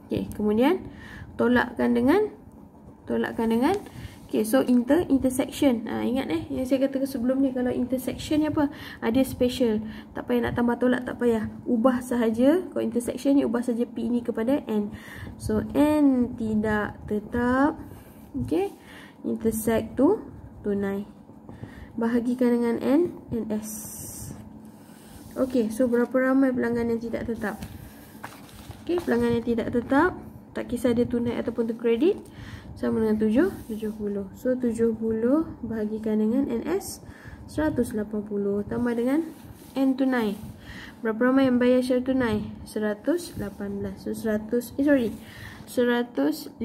Okey, kemudian tolakkan dengan okey, so intersection. Ingat yang saya katakan sebelum ni, kalau intersection ni apa? Ada special. Tak payah nak tambah tolak, tak payah. Ubah sahaja, kalau intersection ni ubah saja P ni kepada N. So N tidak tetap, okey, intersect tu tunai. Bahagikan dengan N, NS. Okey, so berapa ramai pelanggan yang tidak tetap? Okey, pelanggan yang tidak tetap, tak kisah dia tunai ataupun terkredit, sama dengan 70. So 70 bahagikan dengan NS 180 tambah dengan N tunai. Berapa ramai yang bayar secara tunai? 118. So 115. So 115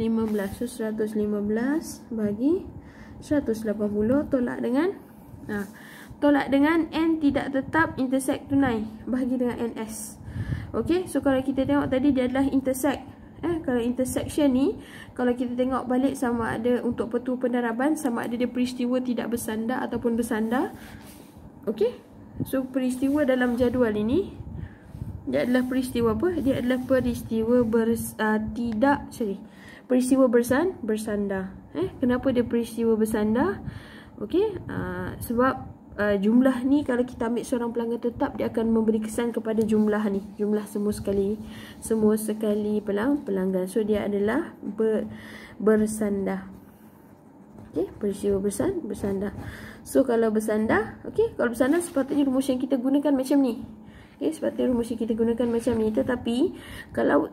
bagi 180 tolak dengan N tidak tetap intersect tunai, bahagi dengan NS. Okey, so kalau kita tengok tadi dia adalah intersect. Kalau intersection ni, kalau kita tengok balik sama ada untuk petua pendaraban, sama ada dia peristiwa tidak bersandar ataupun bersandar. Okey, so peristiwa dalam jadual ini dia adalah peristiwa apa? Dia adalah peristiwa peristiwa bersandar. Kenapa dia peristiwa bersandar? Okey, sebab jumlah ni kalau kita ambil seorang pelanggan tetap, dia akan memberi kesan kepada jumlah ni, jumlah semua sekali pelanggan. So dia adalah bersandar. Okey, peristiwa bersandar. So kalau bersandar, okey, kalau bersandar sepatutnya rumus yang kita gunakan macam ni. Okey, sepatutnya rumus yang kita gunakan macam ni. Tetapi kalau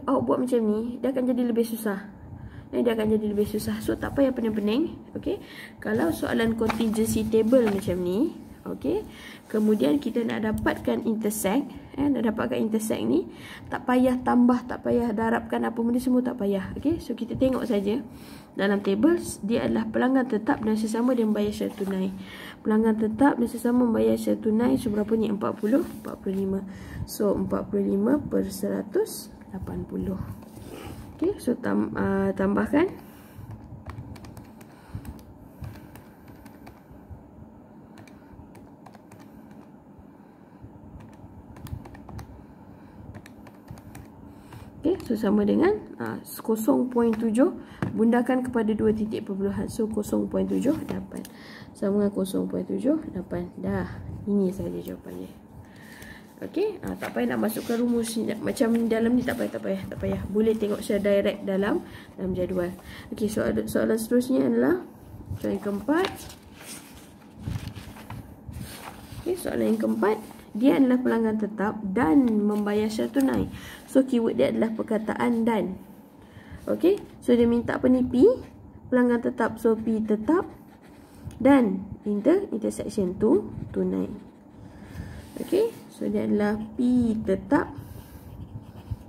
awak buat macam ni, dia akan jadi lebih susah. So tak payah pening-pening. Okey, kalau soalan contingency table macam ni, okey, kemudian kita nak dapatkan intersect, ni, tak payah tambah, tak payah darabkan apa benda semua, tak payah. Okey, so kita tengok saja dalam table, dia adalah pelanggan tetap dan sesama dia membayar secara tunai. Pelanggan tetap dan sesama membayar secara tunai, so berapa ni? 45. So 45 per 180. Okey, so tambahkan. Okey, so sama dengan 0.7 bundakan kepada 2 titik perpuluhan. So 0.78 sama dengan 0.78. Dah, ini saja jawapannya. Okey, tak payah nak masukkan rumus macam dalam ni, tak payah. Boleh tengok secara direct dalam jadual. Okey, soalan seterusnya adalah soalan yang keempat. Okey, soalan yang keempat, dia adalah pelanggan tetap dan membayar secara tunai. So keyword dia adalah perkataan dan. Okey, so dia minta apa ni? P, pelanggan tetap. So P tetap dan intersection tu tunai. Okey, so dia adalah P tetap,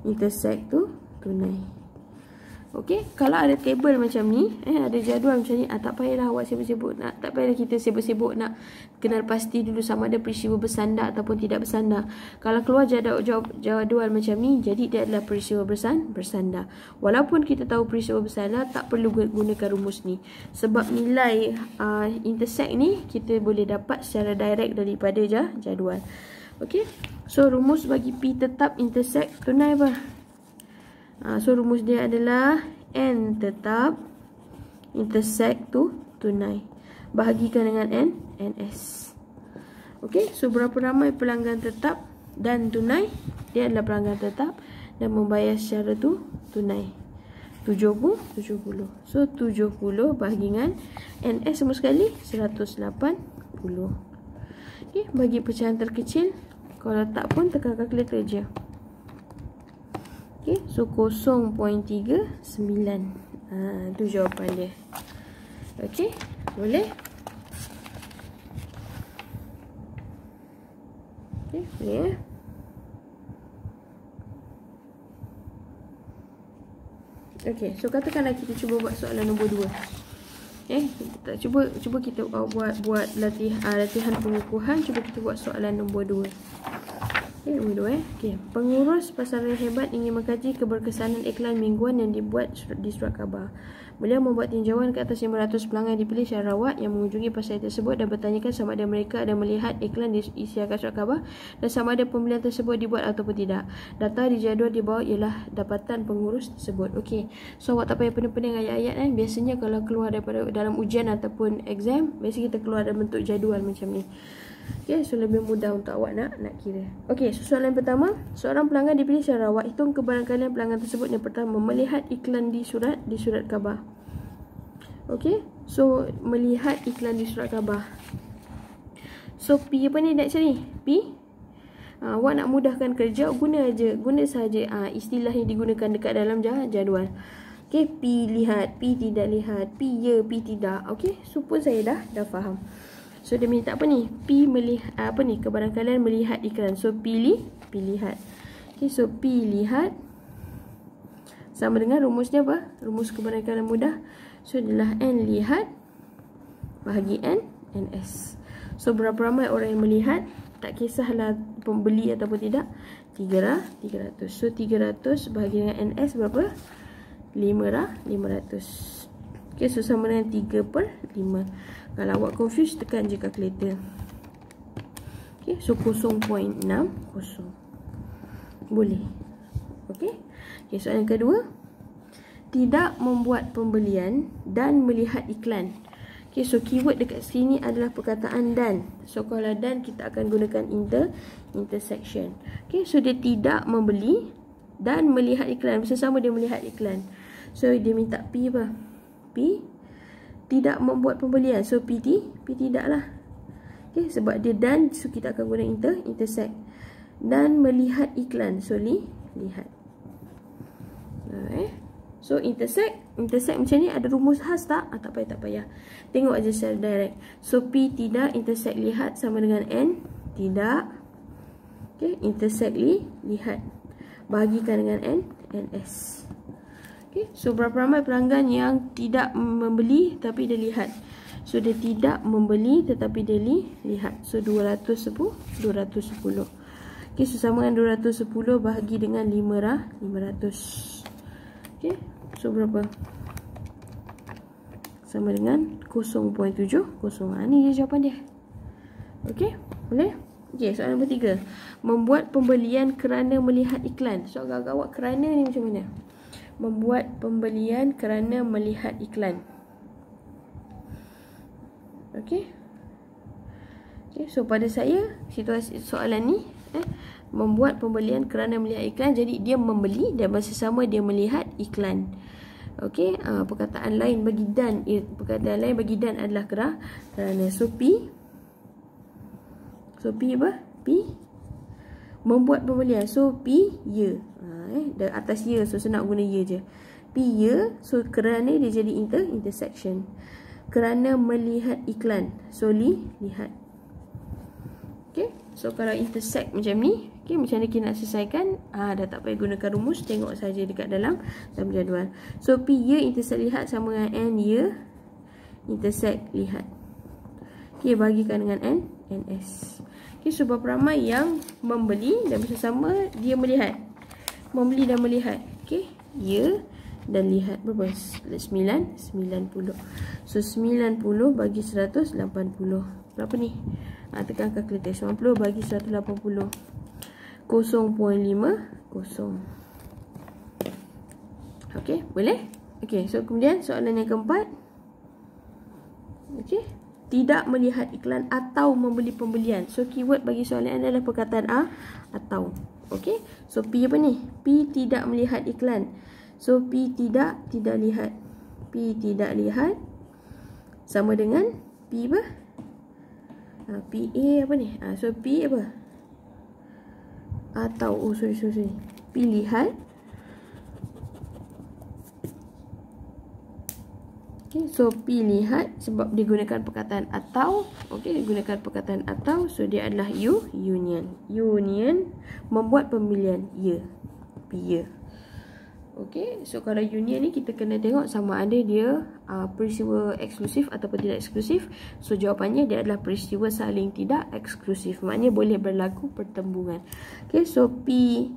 intersect tu tunai. Okey, kalau ada table macam ni, ada jadual macam ni, tak payahlah awak sibuk-sibuk nak, tak payahlah kita sibuk-sibuk nak kenal pasti dulu sama ada peristiwa bersandar ataupun tidak bersandar. Kalau keluar jadual macam ni, jadi dia adalah peristiwa bersandar. Walaupun kita tahu peristiwa bersandar, tak perlu gunakan rumus ni. Sebab nilai intersect ni kita boleh dapat secara direct daripada jadual. Okey, so rumus bagi P tetap intersect tunai apa? So rumus dia adalah N tetap intersect tu tunai, bahagikan dengan NS. Okey, so berapa ramai pelanggan tetap dan tunai? Dia adalah pelanggan tetap dan membayar secara tunai 70. So 70 bahagikan NS semua sekali 180. Okey, bagi pecahan terkecil, kalau tak pun tekan kalkulator je. Okey, so 0.39. Itu jawapan dia. Okey, boleh? Okey, boleh ya? Okey, so katakanlah kita cuba buat soalan nombor 2. Cuba kita buat latihan pengukuhan. Cuba kita buat soalan nombor 2. Okey, nombor 2 Okey, pengurus pasaran hebat ingin mengkaji keberkesanan iklan mingguan yang dibuat di surat khabar. Beliau membuat tinjauan ke atas 500 pelanggan dipilih secara rawat yang mengunjungi pasaran tersebut dan bertanyakan sama ada mereka ada melihat iklan diisiakan surat khabar dan sama ada pembelian tersebut dibuat ataupun tidak. Data di jadual di bawah ialah dapatan pengurus tersebut. Okey, so awak tak payah pening-pening ayat-ayat kan. Biasanya kalau keluar daripada dalam ujian ataupun exam, biasanya kita keluar dalam bentuk jadual macam ni. Okey, so lebih mudah untuk awak nak kira. Okey, so soalan pertama, seorang pelanggan dipilih secara rawat. Hitung kebarangkalian pelanggan tersebut. Yang pertama, melihat iklan di surat khabar. Okey, so melihat iklan di surat khabar. So P apa ni nak cari? P. Awak nak mudahkan kerja, guna saja istilah yang digunakan dekat dalam jadual. Okey, P lihat, P tidak lihat, P ya, P tidak. Okey, so pun saya dah faham. So dia minta apa ni? P melihat apa ni? Kebarangkalian melihat iklan. So P lihat. Okey, so P lihat sama dengan rumusnya apa? Rumus kebarangkalian mudah. So adalah N lihat bahagi N NS. So berapa ramai orang yang melihat? Tak kisahlah pembeli ataupun tidak. 300. So 300 bahagi dengan NS berapa? 500. Okey, so sama dengan 3/5. Kalau awak confused, tekan je kalkulator. Okey, so 0.60 boleh. Okey. Okey, soalan kedua. Tidak membuat pembelian dan melihat iklan. Okey, so keyword dekat sini adalah perkataan dan. So kalau dan, kita akan gunakan intersection. Okey, so dia tidak membeli dan melihat iklan. Bersama dia melihat iklan. So dia minta P apa? P tidak membuat pembelian. So P tidak lah. Okay, sebab dia dan, so kita akan guna intersect. Dan melihat iklan. So lihat. So intersect macam ni ada rumus khas tak? Tak payah. Tengok aja secara direct. So P tidak intersect lihat sama dengan N tidak. Okay, intersect lihat. Bahagikan dengan NS. Okay, so berapa ramai pelanggan yang tidak membeli tapi dia lihat. So dia tidak membeli tetapi dia lihat. So 210. Okay, so sama dengan 210 bahagi dengan 500. Okay, so berapa? Sama dengan 0.70. Ni je jawapan dia. Okay, boleh? Okay, soalan nombor 3. Membuat pembelian kerana melihat iklan. So agak-agak awak kerana ni macam mana? Membuat pembelian kerana melihat iklan. Okey. Okey, so pada saya situasi soalan ni membuat pembelian kerana melihat iklan, jadi dia membeli dan bersama dia melihat iklan. Okey, perkataan lain bagi dan, adalah kerana. So P apa? P membuat pembelian. So P ya. Dari atas ya, so senang guna ya je. P ya, so kerana dia jadi intersection. Kerana melihat iklan, so lihat. Okay, so kalau intersect macam ni, okay, macam mana kita nak selesaikan? Dah tak payah gunakan rumus, tengok saja dekat dalam jadual. So P ya intersect lihat sama dengan N ya intersect lihat. Okay, bagikan dengan NS. Okay, so berapa ramai yang membeli dan bersama dia melihat? Membeli dan melihat. Okey, ya dan lihat. Berapa? 90. So 90 bagi 180. Berapa ni? Tekan kalkulator. 90 bagi 180. 0.50. Okey, boleh? Okey, so kemudian soalan yang keempat. Okey, tidak melihat iklan atau membeli pembelian. So keyword bagi soalan adalah perkataan atau. Okey, so P apa ni? P tidak melihat iklan. So P tidak lihat. P tidak lihat sama dengan P apa? P A apa ni? So P apa? Atau sorry. P lihat. Okay, so P lihat sebab digunakan perkataan atau. Okay, digunakan perkataan atau. So dia adalah union membuat pembelian. Ya, P ya. Okey, so kalau union ni kita kena tengok sama ada dia peristiwa eksklusif ataupun tidak eksklusif. So jawapannya dia adalah peristiwa saling tidak eksklusif. Maknanya boleh berlaku pertembungan. Okey, so P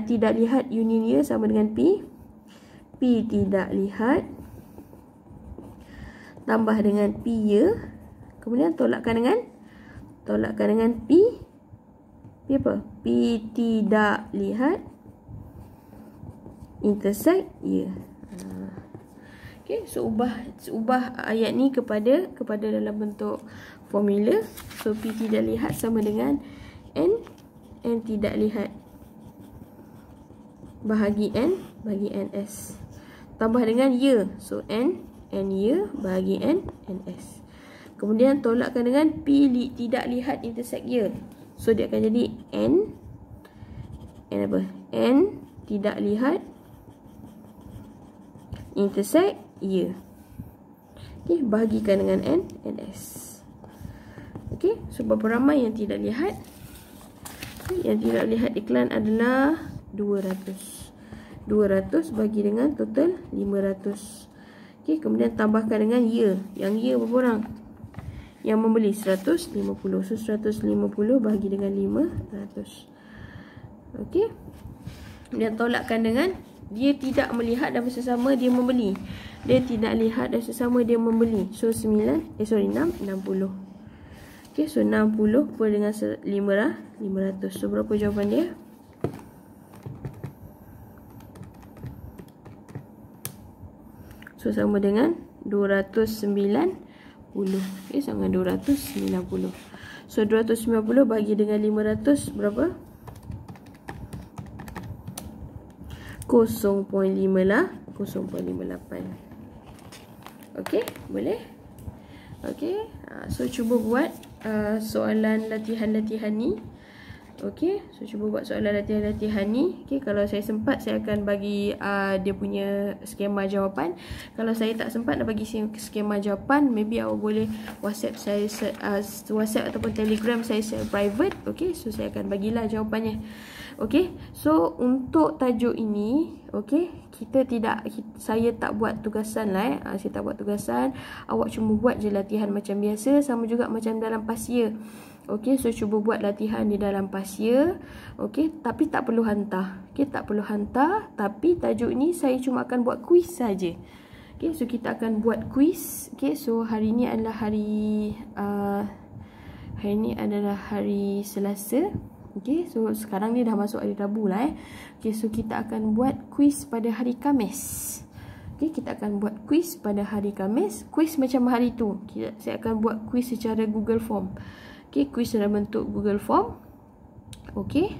tidak lihat union ya sama dengan P. P tidak lihat tambah dengan P ya. Kemudian tolakkan dengan P. P apa? P tidak lihat intersect ya. Okey, so ubah ayat ni kepada dalam bentuk formula. So P tidak lihat sama dengan N tidak lihat bahagi N bagi NS. Tambah dengan ya. So N ya bahagi NS. Kemudian tolakkan dengan P tidak lihat intersect ya. So dia akan jadi N apa? N tidak lihat intersect ya. Okey, bahagikan dengan NS. Okey, so berapa ramai yang tidak lihat? Yang tidak lihat iklan adalah 200. 200 bagi dengan total 500. Okey, kemudian tambahkan dengan ya. Yang ya berapa orang? Yang membeli 150. So 150 bagi dengan 500. Okey. Kemudian tolakkan dengan dia tidak melihat dan bersama dia membeli. Dia tidak lihat dan bersama dia membeli. So 60. Okey, so 60 per dengan 500. So berapa jawapan dia? So sama dengan 290. Okey, sama dengan 290. So 290 bagi dengan 500 berapa? 0.5 lah, 0.58. Okey, boleh? Okey, so cuba buat soalan latihan-latihan ni. Okey, so cuba buat soalan latihan-latihan ni. Okey, kalau saya sempat saya akan bagi dia punya skema jawapan. Kalau saya tak sempat nak bagi skema jawapan, maybe awak boleh WhatsApp saya, WhatsApp ataupun Telegram saya secara private. Okey, so saya akan bagilah jawapannya. Okey, so untuk tajuk ini, okey, saya tak buat tugasan lah saya tak buat tugasan. Awak cuma buat je latihan macam biasa, sama juga macam dalam pasia. Okey, so cuba buat latihan di dalam pasia. Okey, tapi tak perlu hantar. Okey, tak perlu hantar, tapi tajuk ni saya cuma akan buat kuis saja. Okey, so kita akan buat kuis. Okey, so hari ni adalah hari hari Selasa. Okey, so sekarang ni dah masuk hari Rabu lah Okey, so kita akan buat kuis pada hari Khamis. Okey, kita akan buat kuis pada hari Khamis. Kuis macam hari tu. Saya akan buat kuis secara Google Form. Okey, kuis dalam bentuk Google Form. Okey,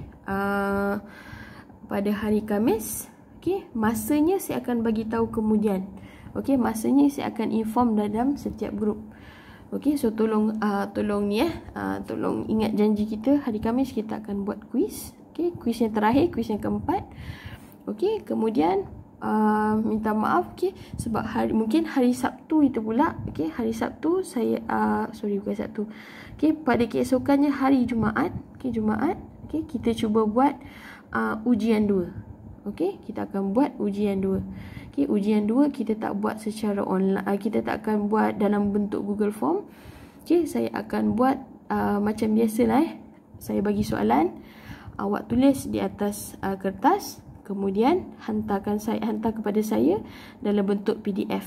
pada hari Khamis. Okey, masanya saya akan bagi tahu kemudian. Okey, masanya saya akan inform dalam setiap grup. Okey, so tolong ni tolong ingat janji kita hari Khamis kita akan buat kuis. Okey, kuis yang terakhir, kuis yang keempat. Okey, kemudian minta maaf sebab mungkin hari Sabtu itu pula. Okey, hari Sabtu saya bukan Sabtu. Okey, pada keesokannya hari Jumaat. Okey, Jumaat. Okey, kita cuba buat ujian 2. Okey, kita akan buat ujian 2. Okey, ujian 2 kita tak buat secara online, kita tak akan buat dalam bentuk Google Form. Okey, saya akan buat macam biasalah Saya bagi soalan, awak tulis di atas kertas, kemudian hantar kepada saya dalam bentuk PDF.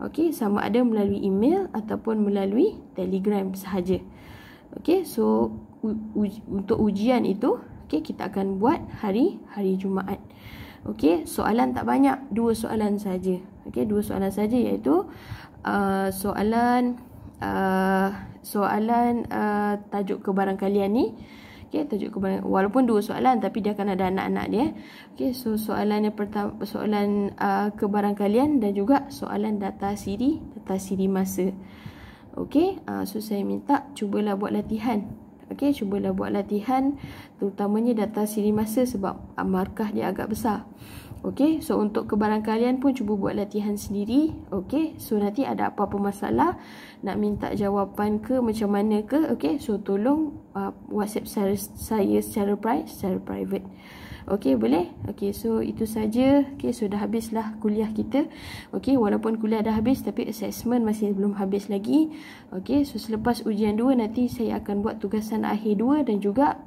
Okey, sama ada melalui email ataupun melalui Telegram sahaja. Okey, so untuk ujian itu, okey, kita akan buat hari Jumaat. Okey, soalan tak banyak, 2 soalan saja. Okey, 2 soalan saja, iaitu soalan tajuk kebarangkalian ni. Okey, tajuk kebarangkalian, walaupun 2 soalan tapi dia akan ada anak-anak dia. Okey, so soalan yang pertama, soalan kebarangkalian dan juga soalan data siri masa. Okey, so saya minta cubalah buat latihan. Okey, cubalah buat latihan terutamanya data siri masa sebab markah dia agak besar. Okey, so untuk kebarangkalian pun cuba buat latihan sendiri. Okey, so nanti ada apa-apa masalah nak minta jawapan ke macam mana ke, okey, so tolong WhatsApp saya secara private. Okey, boleh? Okey, so itu saja. Okey, so dah habislah kuliah kita. Okey, walaupun kuliah dah habis tapi assessment masih belum habis lagi. Okey, so selepas ujian 2 nanti saya akan buat tugasan akhir 2 dan juga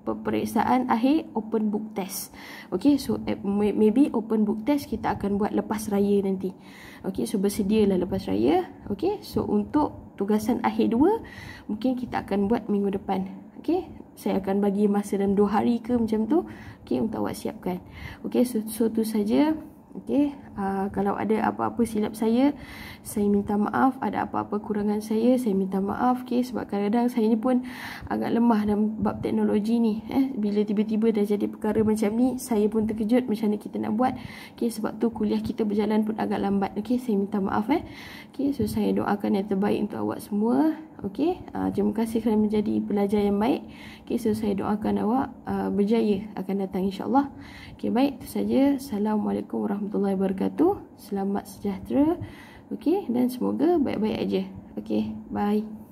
peperiksaan akhir open book test. Okey, so maybe open book test kita akan buat lepas raya nanti. Okey, so bersedialah lepas raya. Okey, so untuk tugasan akhir 2 mungkin kita akan buat minggu depan. Okey, saya akan bagi masa dalam 2 hari ke macam tu. Okey, untuk awak siapkan. Okey, so tu saja. Okey, kalau ada apa-apa silap saya minta maaf. Ada apa-apa kurangan saya minta maaf. Okey, sebab kadang-kadang saya ni pun agak lemah dalam bab teknologi ni. Bila tiba-tiba dah jadi perkara macam ni, saya pun terkejut macam mana kita nak buat. Okey, sebab tu kuliah kita berjalan pun agak lambat. Okey, saya minta maaf. Okey, so saya doakan yang terbaik untuk awak semua. Okey, terima kasih kerana menjadi pelajar yang baik. Okey, so saya doakan awak berjaya akan datang insya-Allah. Okey, baik, itu saja. Assalamualaikum warahmatullahi wabarakatuh. Selamat sejahtera. Okey, dan semoga baik-baik aja. Okey, bye.